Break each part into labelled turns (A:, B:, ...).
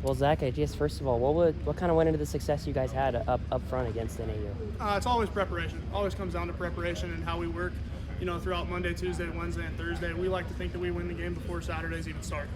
A: Well, Zach, I guess first of all, what kind of went into the success you guys had up front against NAU?
B: It's always preparation. Always comes down to preparation and how we work. Throughout Monday, Tuesday, Wednesday, and Thursday, we like to think that we win the game before Saturdays even start.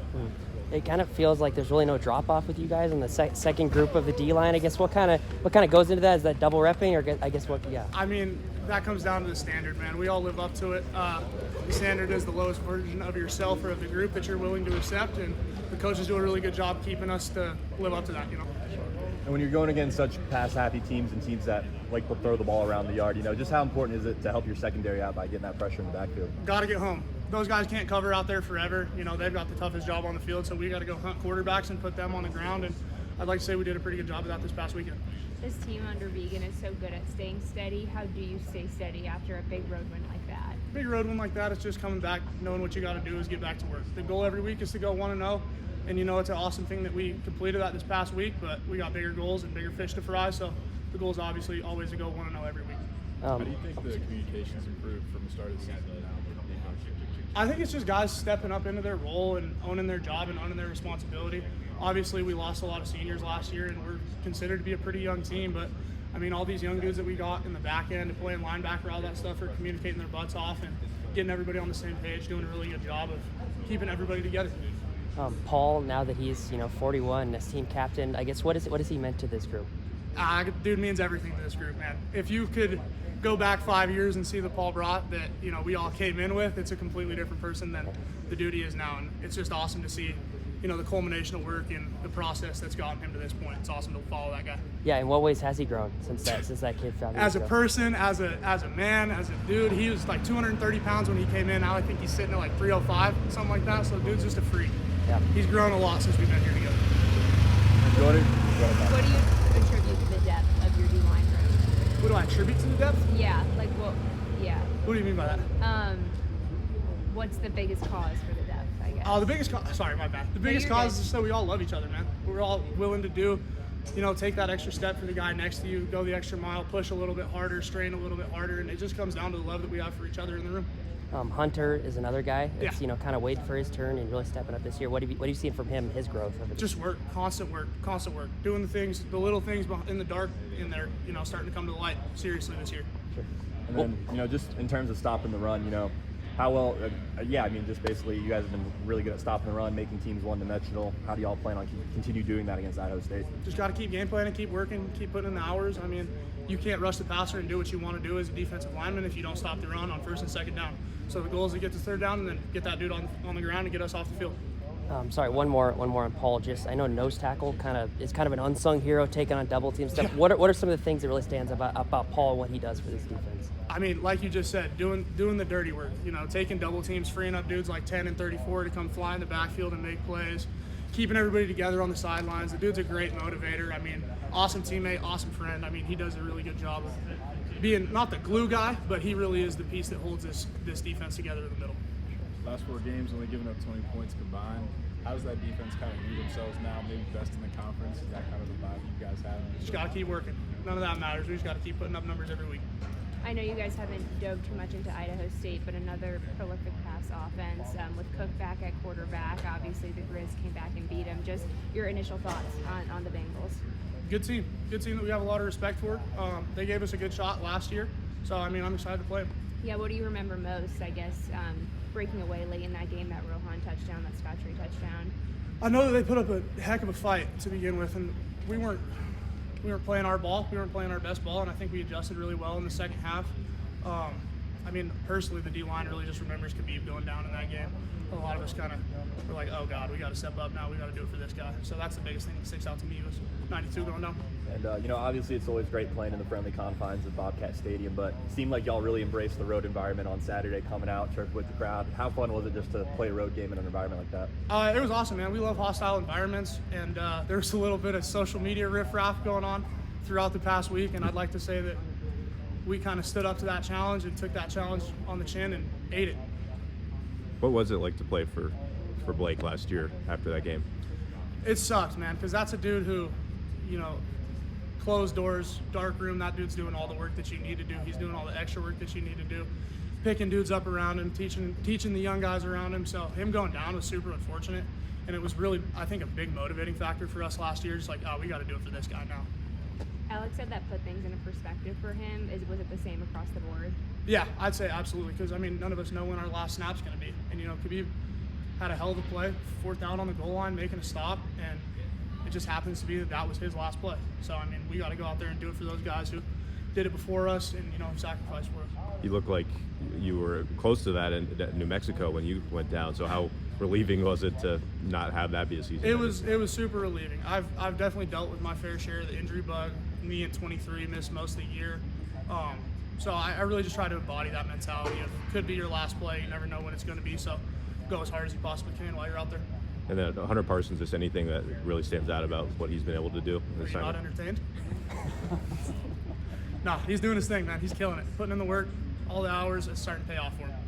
A: It kind of feels like there's really no drop off with you guys in the second group of the D line. I guess what kind of goes into that? Is that double repping, or I guess what? Yeah.
B: I mean, that comes down to the standard, man. We all live up to it. The standard is the lowest version of yourself or of the group that you're willing to accept, and the coaches do a really good job keeping us to live up to that.
C: And when you're going against such pass-happy teams and teams that like to throw the ball around the yard, just how important is it to help your secondary out by getting that pressure in the backfield?
B: Got to get home. Those guys can't cover out there forever. They've got the toughest job on the field, so we got to go hunt quarterbacks and put them on the ground. And I'd like to say we did a pretty good job of that this past weekend.
D: This team under Vegan is so good at staying steady. How do you stay steady after a big road win like that?
B: Big road win like that, it's just coming back, knowing what you got to do is get back to work. The goal every week is to go 1-0. And it's an awesome thing that we completed that this past week, but we got bigger goals and bigger fish to fry, so the goal is obviously always to go 1-0 every week.
E: How do you think the communication's improved from the start of the season to now?
B: I think it's just guys stepping up into their role and owning their job and owning their responsibility. Obviously, we lost a lot of seniors last year, and we're considered to be a pretty young team, but all these young dudes that we got in the back end and playing linebacker, all that stuff, are communicating their butts off and getting everybody on the same page, doing a really good job of keeping everybody together.
A: Paul, now that he's 41, as team captain, I guess what is he meant to this group?
B: Dude means everything to this group, man. If you could go back 5 years and see the Paul Brott that we all came in with, it's a completely different person than the dude he is now, and it's just awesome to see the culmination of work and the process that's gotten him to this point. It's awesome to follow that guy.
A: Yeah, in what ways has he grown since that kid found?
B: As a person, as a man, as a dude, he was like 230 pounds when he came in. Now I think he's sitting at like 305, something like that. So the dude's just a freak.
A: Yeah.
B: He's grown a lot since we've been here together.
D: What do you attribute to the depth of your D-line room?
B: What do I attribute to the depth?
D: Yeah,
B: What do you mean by that?
D: What's the biggest cause for the depth, I guess?
B: The biggest cause, sorry, my bad. The biggest cause is just that we all love each other, man. We're all willing to do, take that extra step for the guy next to you, go the extra mile, push a little bit harder, strain a little bit harder, and it just comes down to the love that we have for each other in the room.
A: Hunter is another guy that's
B: Yeah.
A: kind of waiting for his turn and really stepping up this year. What have you seen from him, his growth?
B: Just work, constant work, doing the little things in the dark in there, starting to come to the light seriously this year.
A: Sure.
C: And then, just in terms of stopping the run, how well, just basically you guys have been really good at stopping the run, making teams one-dimensional. How do y'all plan on continue doing that against Idaho State?
B: Just got to keep game planning, keep working, keep putting in the hours. You can't rush the passer and do what you want to do as a defensive lineman if you don't stop the run on first and second down. So the goal is to get to third down and then get that dude on the ground and get us off the field.
A: Sorry, one more on Paul. I know nose tackle is kind of an unsung hero taking on double team stuff.
B: Yeah.
A: What are some of the things that really stands about Paul and what he does for this defense?
B: Like you just said, doing the dirty work. Taking double teams, freeing up dudes like 10 and 34 to come fly in the backfield and make plays, keeping everybody together on the sidelines. The dude's a great motivator. Awesome teammate, awesome friend. He does a really good job of being not the glue guy, but he really is the piece that holds this defense together in the middle.
E: Last 4 games, only giving up 20 points combined. How does that defense kind of view themselves now, maybe best in the conference? Is that kind of the vibe you guys have?
B: Just got to keep working. None of that matters. We just got to keep putting up numbers every week.
D: I know you guys haven't dove too much into Idaho State, but another prolific pass offense with Cook back at quarterback. Obviously, the Grizz came back and beat him. Just your initial thoughts on the Bengals.
B: Good team that we have a lot of respect for. They gave us a good shot last year, so I'm excited to play them.
D: Yeah, what do you remember most, I guess, breaking away late in that game, that Rohan touchdown, that Scotchery touchdown?
B: I know that they put up a heck of a fight to begin with, and we weren't playing our ball. We weren't playing our best ball, and I think we adjusted really well in the second half. Personally, the D-line really just remembers Khabib going down in that game. A lot of us kind of were like, oh, God, we got to step up now. We got to do it for this guy. So that's the biggest thing that sticks out to me was 92 going down.
C: And, obviously it's always great playing in the friendly confines of Bobcat Stadium, but it seemed like y'all really embraced the road environment on Saturday, coming out, chirping with the crowd. How fun was it just to play a road game in an environment like that?
B: It was awesome, man. We love hostile environments, and there was a little bit of social media riffraff going on throughout the past week, and I'd like to say that we kind of stood up to that challenge and took that challenge on the chin and ate it.
F: What was it like to play for Blake last year after that game?
B: It sucked, man, because that's a dude who, closed doors, dark room, that dude's doing all the work that you need to do. He's doing all the extra work that you need to do, picking dudes up around him, teaching the young guys around him. So him going down was super unfortunate. And it was really, I think, a big motivating factor for us last year. Just like, oh, we got to do it for this guy now.
D: Alex said that put things into perspective for him. Was it the same across the board?
B: Yeah, I'd say absolutely, because I mean, none of us know when our last snap's going to be. And you know, Khabib had a hell of a play, 4th down on the goal line, making a stop, and it just happens to be that was his last play. So I mean, we got to go out there and do it for those guys who did it before us, and you know, sacrificed for us.
F: You look like you were close to that in New Mexico when you went down. So how relieving was it to not have that be a season?
B: It was super relieving. I've definitely dealt with my fair share of the injury bug. Me at 23 missed most of the year. So I really just try to embody that mentality of could be your last play. You never know when it's going to be. So go as hard as you possibly can while you're out there.
F: And then Hunter Parsons, just anything that really stands out about what he's been able to do?
B: Are you not entertained? Nah, he's doing his thing, man. He's killing it. Putting in the work, all the hours. It's starting to pay off for him.